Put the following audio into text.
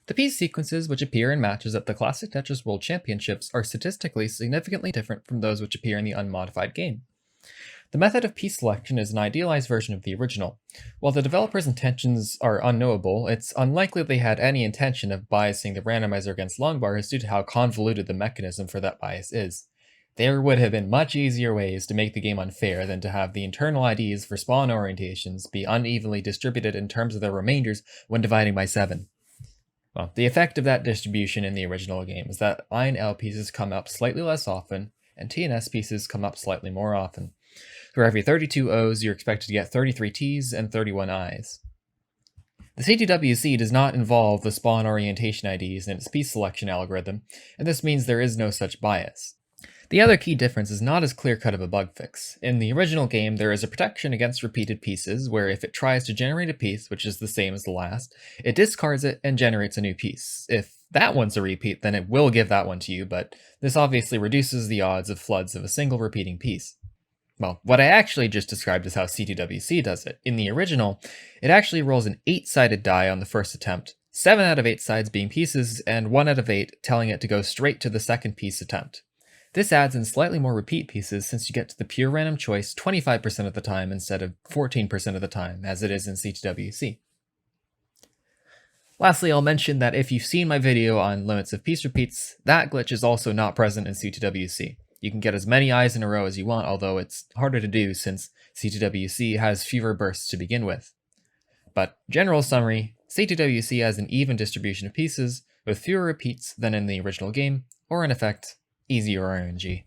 The piece sequences which appear in matches at the Classic Tetris World Championships are statistically significantly different from those which appear in the unmodified game. The method of piece selection is an idealized version of the original. While the developer's intentions are unknowable, it's unlikely they had any intention of biasing the randomizer against long bars due to how convoluted the mechanism for that bias is. There would have been much easier ways to make the game unfair than to have the internal IDs for spawn orientations be unevenly distributed in terms of their remainders when dividing by 7. Well, the effect of that distribution in the original game is that I and L pieces come up slightly less often, and T and S pieces come up slightly more often. For every 32 O's, you're expected to get 33 T's and 31 I's. The CTWC does not involve the spawn orientation IDs in its piece selection algorithm, and this means there is no such bias. The other key difference is not as clear-cut of a bug fix. In the original game, there is a protection against repeated pieces, where if it tries to generate a piece which is the same as the last, it discards it and generates a new piece. If that one's a repeat, then it will give that one to you, but this obviously reduces the odds of floods of a single repeating piece. Well, what I actually just described is how CTWC does it. In the original, it actually rolls an 8-sided die on the first attempt, 7 out of 8 sides being pieces, and 1 out of 8 telling it to go straight to the second piece attempt. This adds in slightly more repeat pieces since you get to the pure random choice 25% of the time instead of 14% of the time, as it is in CTWC. Lastly, I'll mention that if you've seen my video on limits of piece repeats, that glitch is also not present in CTWC. You can get as many I's in a row as you want, although it's harder to do since CTWC has fewer bursts to begin with. But general summary, CTWC has an even distribution of pieces with fewer repeats than in the original game, or in effect, easier RNG.